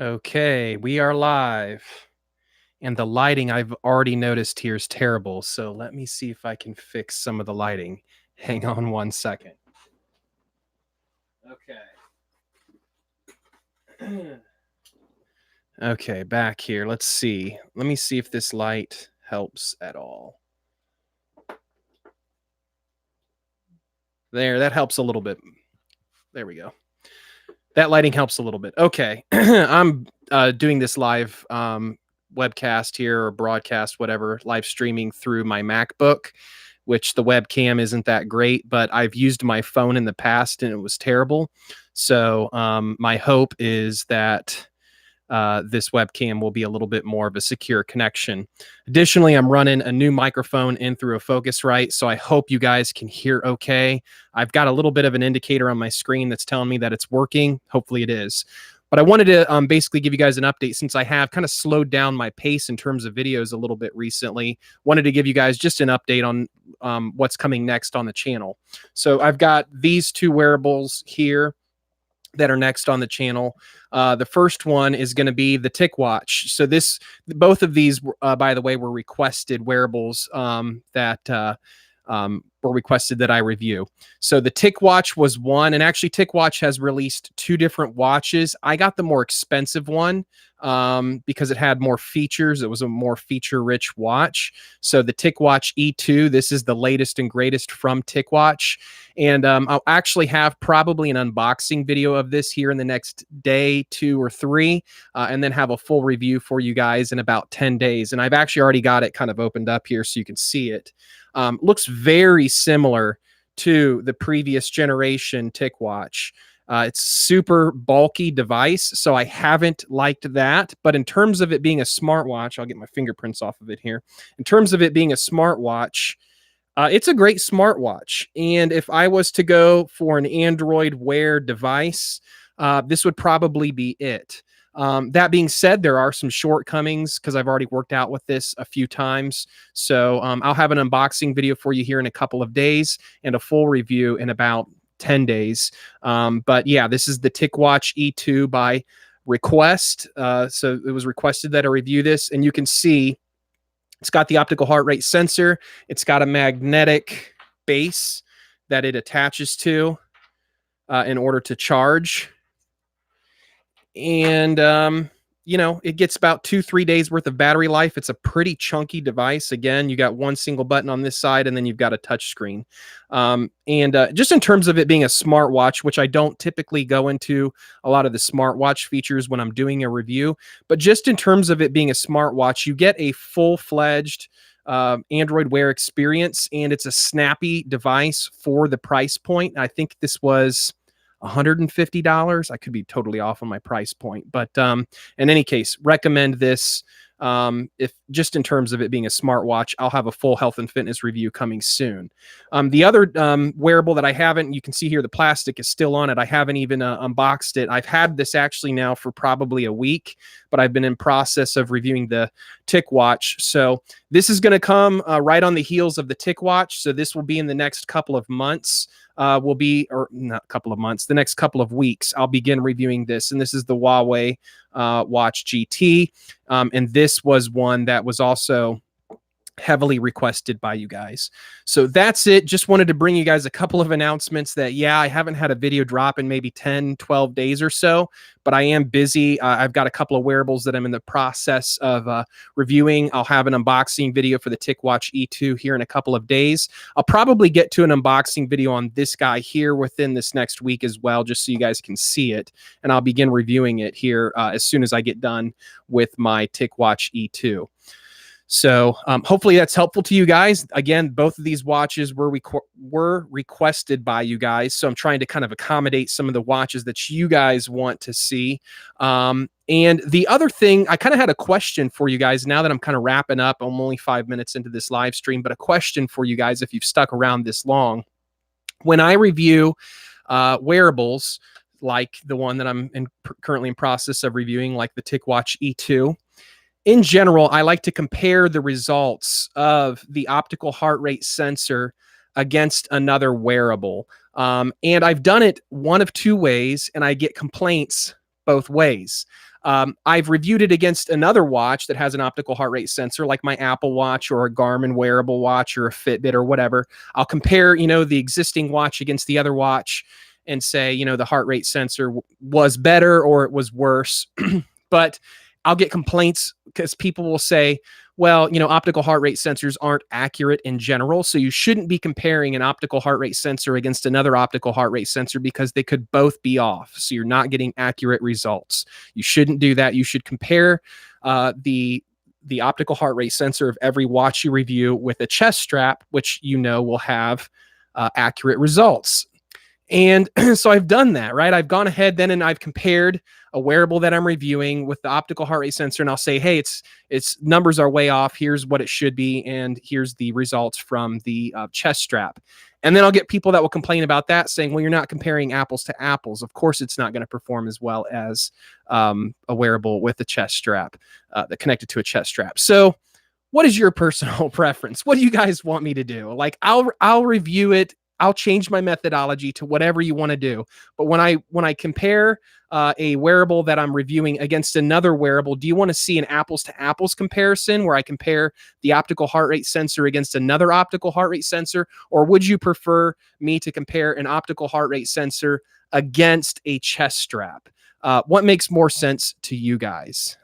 Okay, we are live. And the lighting I've already noticed here is terrible. So let me see if I can fix some of the lighting. Hang on one second. Okay. Okay, back here. Let's see. Let me see if this light helps at all. There, that helps a little bit. There we go. That lighting helps a little bit. Okay. I'm doing this live webcast here or broadcast, whatever, live streaming through my MacBook, which the webcam isn't that great, but I've used my phone in the past and it was terrible. So my hope is that this webcam will be a little bit more of a secure connection. Additionally, I'm running a new microphone in through a Focusrite, so I hope you guys can hear okay. I've got a little bit of an indicator on my screen that's telling me that it's working. Hopefully it is. But I wanted to basically give you guys an update since I have kind of slowed down my pace in terms of videos a little bit recently. Wanted to give you guys just an update on what's coming next on the channel. So I've got these two wearables here that are next on the channel. The first one is going to be the TicWatch. So both of these, by the way, were requested wearables that were requested that I review. So the TicWatch was one, and actually TicWatch has released two different watches. I got the more expensive one because it had more features. It was a more feature-rich watch. So the TicWatch E2, this is the latest and greatest from TicWatch. And I'll actually have probably an unboxing video of this here in the next day, 2 or 3, and then have a full review for you guys in about 10 days. And I've actually already got it kind of opened up here so you can see it. Looks very similar to the previous generation TicWatch. It's super bulky device, so I haven't liked that. But in terms of it being a smartwatch, I'll get my fingerprints off of it here. In terms of it being a smartwatch, it's a great smartwatch. And if I was to go for an Android Wear device, this would probably be it. That being said, there are some shortcomings because I've already worked out with this a few times. So I'll have an unboxing video for you here in a couple of days and a full review in about 10 days. But yeah, this is the TicWatch E2 by request. So it was requested that I review this, and you can see it's got the optical heart rate sensor. It's got a magnetic base that it attaches to in order to charge. And, you know, it gets about 2-3 days worth of battery life. It's a pretty chunky device. Again, you got one single button on this side, and then you've got a touch screen. Just in terms of it being a smartwatch, which I don't typically go into a lot of the smartwatch features when I'm doing a review, but just in terms of it being a smartwatch, you get a full-fledged Android Wear experience, and it's a snappy device for the price point. I think this was $150. I could be totally off on my price point, but in any case, recommend this. If just in terms of it being a smartwatch, I'll have a full health and fitness review coming soon. The other wearable that I haven't, you can see here, the plastic is still on it. I haven't even unboxed it. I've had this actually now for probably a week, but I've been in process of reviewing the TicWatch. So this is going to come right on the heels of the TicWatch. So this will be in the next couple of months. Or not a couple of months, the next couple of weeks, I'll begin reviewing this. And this is the Huawei Watch GT. And this was one that was also heavily requested by you guys. So that's it. Just wanted to bring you guys a couple of announcements that, yeah, I haven't had a video drop in maybe 10, 12 days or so, but I am busy. I've got a couple of wearables that I'm in the process of reviewing. I'll have an unboxing video for the TicWatch E2 here in a couple of days. I'll probably get to an unboxing video on this guy here within this next week as well, just so you guys can see it. And I'll begin reviewing it here as soon as I get done with my TicWatch E2. So hopefully that's helpful to you guys. Again, both of these watches were requested by you guys. So I'm trying to kind of accommodate some of the watches that you guys want to see. And the other thing, I kind of had a question for you guys now that I'm kind of wrapping up. I'm only 5 minutes into this live stream, but a question for you guys if you've stuck around this long. When I review wearables like the one that I'm currently in process of reviewing, like the TicWatch E2, in general, I like to compare the results of the optical heart rate sensor against another wearable. And I've done it one of two ways, and I get complaints both ways. I've reviewed it against another watch that has an optical heart rate sensor, like my Apple Watch or a Garmin wearable watch or a Fitbit or whatever. I'll compare, the existing watch against the other watch and say, the heart rate sensor was better or it was worse. But I'll get complaints because people will say, well, optical heart rate sensors aren't accurate in general. So you shouldn't be comparing an optical heart rate sensor against another optical heart rate sensor because they could both be off. So you're not getting accurate results. You shouldn't do that. You should compare the optical heart rate sensor of every watch you review with a chest strap, which will have accurate results. And so I've done that, right? I've gone ahead then and I've compared a wearable that I'm reviewing with the optical heart rate sensor, and I'll say, hey, its numbers are way off. Here's what it should be, and here's the results from the chest strap. And then I'll get people that will complain about that, saying, well, you're not comparing apples to apples. Of course, it's not going to perform as well as a wearable with a chest strap that connected to a chest strap. So what is your personal preference? What do you guys want me to do? Like, I'll review it. I'll change my methodology to whatever you want to do. But when I compare a wearable that I'm reviewing against another wearable, do you want to see an apples to apples comparison where I compare the optical heart rate sensor against another optical heart rate sensor? Or would you prefer me to compare an optical heart rate sensor against a chest strap? What makes more sense to you guys?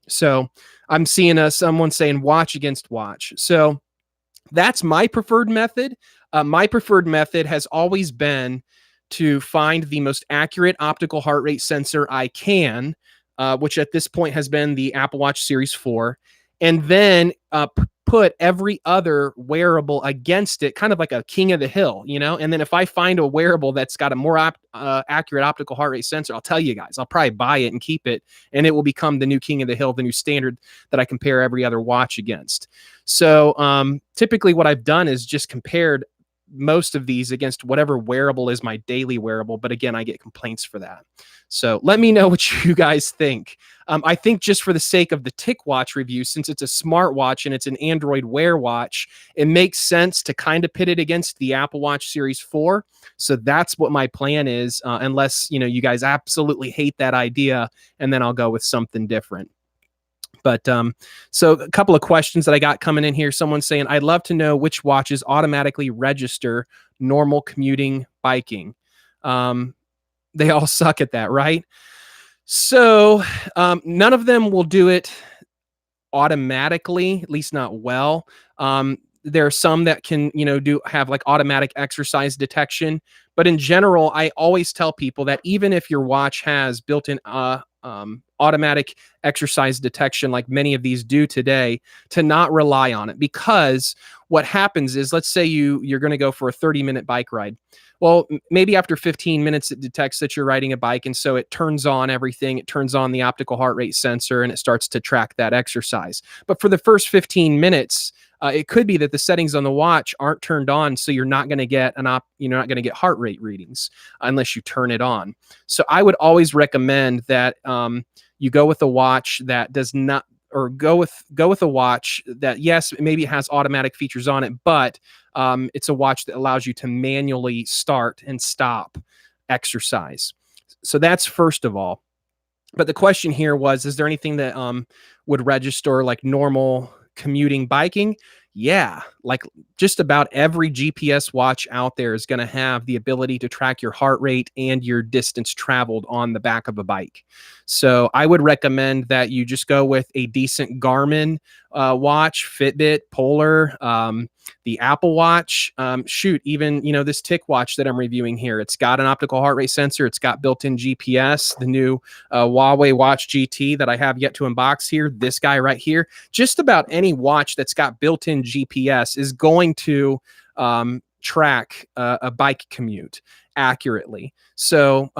So I'm seeing someone saying watch against watch. So that's my preferred method. My preferred method has always been to find the most accurate optical heart rate sensor I can, which at this point has been the Apple Watch Series 4, and then put every other wearable against it, kind of like a king of the hill, And then if I find a wearable that's got a more accurate optical heart rate sensor, I'll tell you guys, I'll probably buy it and keep it, and it will become the new king of the hill, the new standard that I compare every other watch against. So typically what I've done is just compared most of these against whatever wearable is my daily wearable. But again, I get complaints for that. So let me know what you guys think. I think just for the sake of the TicWatch review, since it's a smartwatch and it's an Android Wear watch, it makes sense to kind of pit it against the Apple Watch Series 4. So that's what my plan is, unless, you guys absolutely hate that idea, and then I'll go with something different. But so a couple of questions that I got coming in here. Someone's saying, I'd love to know which watches automatically register normal commuting biking. They all suck at that, right? So none of them will do it automatically, at least not well. There are some that can, have like automatic exercise detection. But in general, I always tell people that even if your watch has built-in automatic exercise detection, like many of these do today, to not rely on it. Because what happens is, let's say you're going to go for a 30-minute bike ride. Well, maybe after 15 minutes, it detects that you're riding a bike. And so it turns on everything. It turns on the optical heart rate sensor and it starts to track that exercise. But for the first 15 minutes, it could be that the settings on the watch aren't turned on, so you're not going to get you're not going to get heart rate readings unless you turn it on. So I would always recommend that you go with a watch that does not, or go with a watch that, yes, maybe it has automatic features on it, but it's a watch that allows you to manually start and stop exercise. So that's first of all. But the question here was, is there anything that would register like normal commuting biking? Yeah, like just about every GPS watch out there is going to have the ability to track your heart rate and your distance traveled on the back of a bike. So I would recommend that you just go with a decent Garmin watch, Fitbit, Polar, the Apple Watch. Even this TicWatch that I'm reviewing here, it's got an optical heart rate sensor. It's got built-in GPS. The new Huawei Watch GT that I have yet to unbox here, this guy right here. Just about any watch that's got built-in GPS is going to track a bike commute accurately. So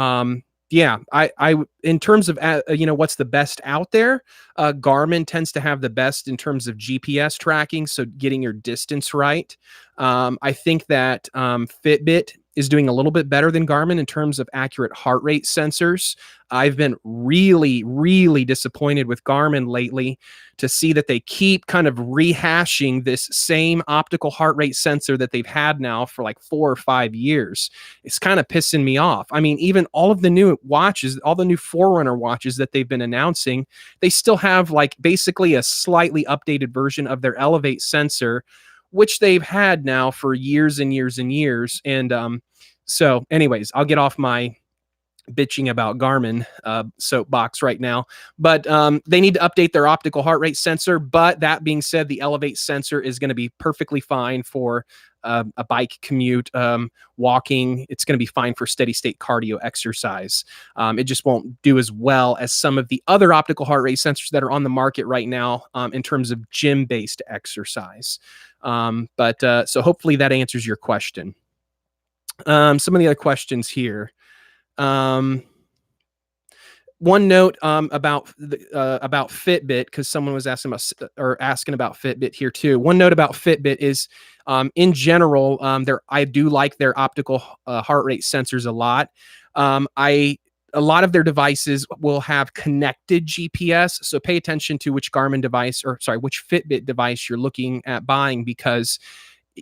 yeah, I in terms of what's the best out there, Garmin tends to have the best in terms of GPS tracking, so getting your distance right. I think that Fitbit is doing a little bit better than Garmin in terms of accurate heart rate sensors. I've been really, really disappointed with Garmin lately to see that they keep kind of rehashing this same optical heart rate sensor that they've had now for like 4 or 5 years. It's kind of pissing me off. I mean, even all of the new watches, all the new Forerunner watches that they've been announcing, they still have like basically a slightly updated version of their Elevate sensor, which they've had now for years and years and years. And so anyways, I'll get off my bitching about Garmin soapbox right now, but they need to update their optical heart rate sensor. But that being said, the Elevate sensor is going to be perfectly fine for a bike commute, walking. It's going to be fine for steady state cardio exercise. It just won't do as well as some of the other optical heart rate sensors that are on the market right now in terms of gym-based exercise. So hopefully that answers your question. Some of the other questions here. One note about Fitbit, because someone was asking about Fitbit here too. One note about Fitbit is, in general, I do like their optical heart rate sensors a lot. A lot of their devices will have connected GPS, so pay attention to which which Fitbit device you're looking at buying, because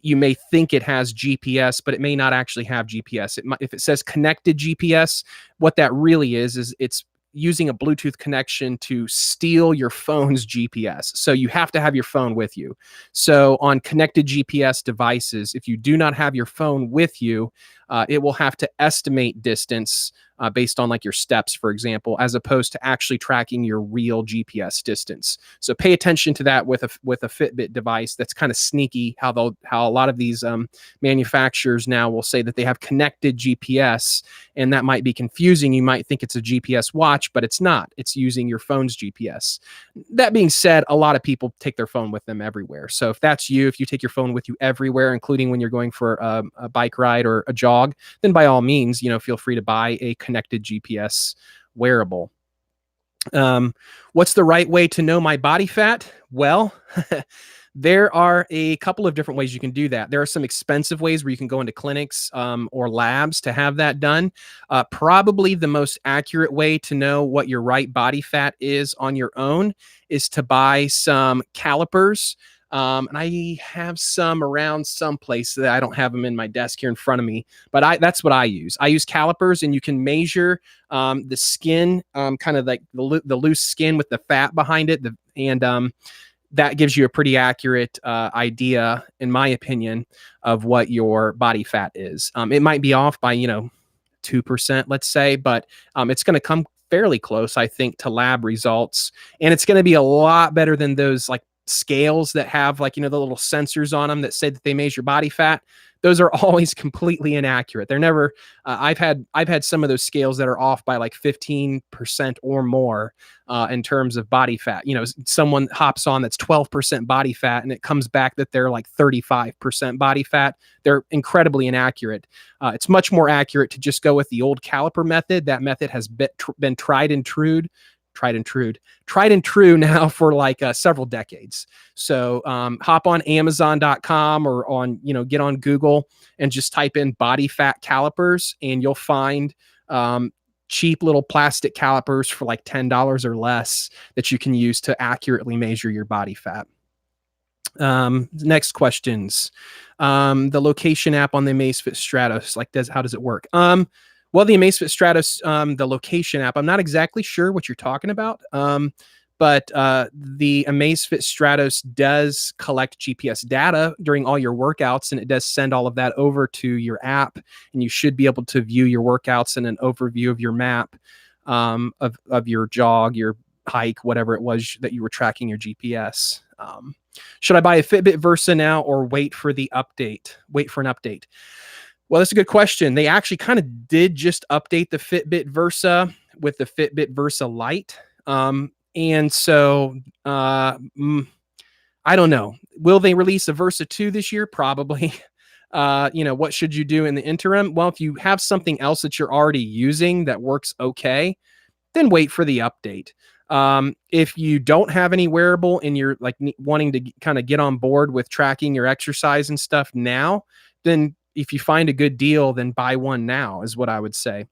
you may think it has GPS, but it may not actually have GPS. If it says connected GPS, what that really is it's using a Bluetooth connection to steal your phone's GPS. So you have to have your phone with you. So on connected GPS devices, if you do not have your phone with you, it will have to estimate distance based on like your steps, for example, as opposed to actually tracking your real GPS distance. So pay attention to that with a Fitbit device. That's kind of sneaky how a lot of these manufacturers now will say that they have connected GPS, and that might be confusing. You might think it's a GPS watch, but it's not. It's using your phone's GPS. That being said, a lot of people take their phone with them everywhere. So if that's you, if you take your phone with you everywhere, including when you're going for a bike ride or a jog, then by all means, feel free to buy a connected GPS wearable. What's the right way to know my body fat? Well, there are a couple of different ways you can do that. There are some expensive ways where you can go into clinics or labs to have that done. Probably the most accurate way to know what your right body fat is on your own is to buy some calipers. And I have some around someplace that I don't have them in my desk here in front of me, but that's what I use. I use calipers, and you can measure the skin, kind of like the loose skin with the fat behind it. That gives you a pretty accurate idea, in my opinion, of what your body fat is. It might be off by, 2%, let's say, but it's going to come fairly close, I think, to lab results. And it's going to be a lot better than those like scales that have like, the little sensors on them that say that they measure body fat. Those are always completely inaccurate. They're never, I've had some of those scales that are off by like 15% or more in terms of body fat. Someone hops on that's 12% body fat and it comes back that they're like 35% body fat. They're incredibly inaccurate. It's much more accurate to just go with the old caliper method. That method has been tried and true now for like several decades. So hop on Amazon.com or get on Google and just type in body fat calipers, and you'll find cheap little plastic calipers for like $10 or less that you can use to accurately measure your body fat. Next questions. The location app on the Amazfit Stratos, how does it work? Well, the Amazfit Stratos, the location app, I'm not exactly sure what you're talking about, but the Amazfit Stratos does collect GPS data during all your workouts, and it does send all of that over to your app, and you should be able to view your workouts and an overview of your map of your jog, your hike, whatever it was that you were tracking your GPS. Should I buy a Fitbit Versa now or wait for an update? Well, that's a good question. They actually kind of did just update the Fitbit Versa with the Fitbit Versa Lite. And so I don't know. Will they release a Versa 2 this year? Probably. What should you do in the interim? Well, if you have something else that you're already using that works okay, then wait for the update. If you don't have any wearable and you're like wanting to kind of get on board with tracking your exercise and stuff now, then if you find a good deal, then buy one now is what I would say.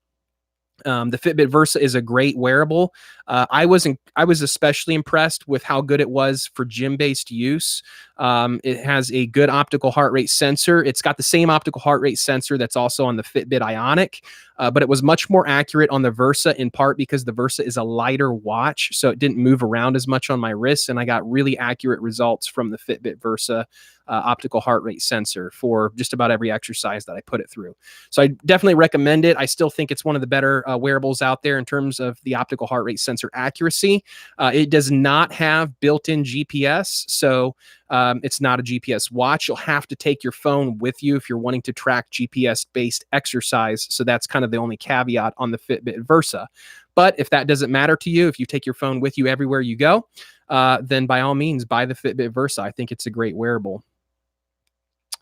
The Fitbit Versa is a great wearable. I was especially impressed with how good it was for gym-based use. It has a good optical heart rate sensor. It's got the same optical heart rate sensor that's also on the Fitbit Ionic, but it was much more accurate on the Versa, in part because the Versa is a lighter watch, so it didn't move around as much on my wrist, and I got really accurate results from the Fitbit Versa optical heart rate sensor for just about every exercise that I put it through. So I definitely recommend it. I still think it's one of the better wearables out there in terms of the optical heart rate sensor accuracy. It does not have built-in GPS, so it's not a GPS watch. You'll have to take your phone with you if you're wanting to track GPS-based exercise. So that's kind of the only caveat on the Fitbit Versa. But if that doesn't matter to you, if you take your phone with you everywhere you go, then by all means, buy the Fitbit Versa. I think it's a great wearable.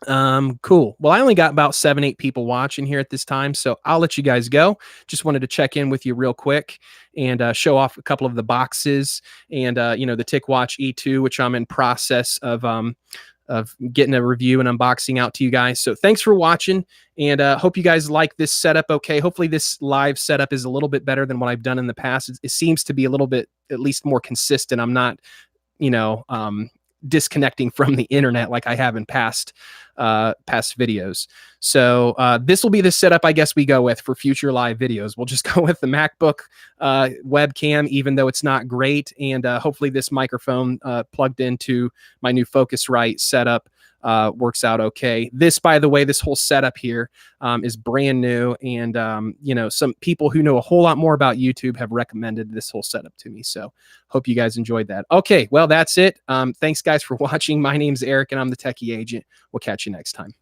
Cool. Well, I only got about 7-8 people watching here at this time, so I'll let you guys go. Just wanted to check in with you real quick and show off a couple of the boxes and the TicWatch E2, which I'm in process of getting a review and unboxing out to you guys. So thanks for watching, and hope you guys like this setup. Okay, hopefully this live setup is a little bit better than what I've done in the past. It seems to be a little bit at least more consistent. I'm not disconnecting from the internet like I have in past videos. So this will be the setup I guess we go with for future live videos. We'll just go with the MacBook webcam, even though it's not great, and hopefully this microphone plugged into my new Focusrite setup works out okay. This, by the way, this whole setup here is brand new, and some people who know a whole lot more about YouTube have recommended this whole setup to me. So hope you guys enjoyed that. Okay, well, that's it. Thanks guys for watching. My name's Eric and I'm the Techie Agent. We'll catch you next time.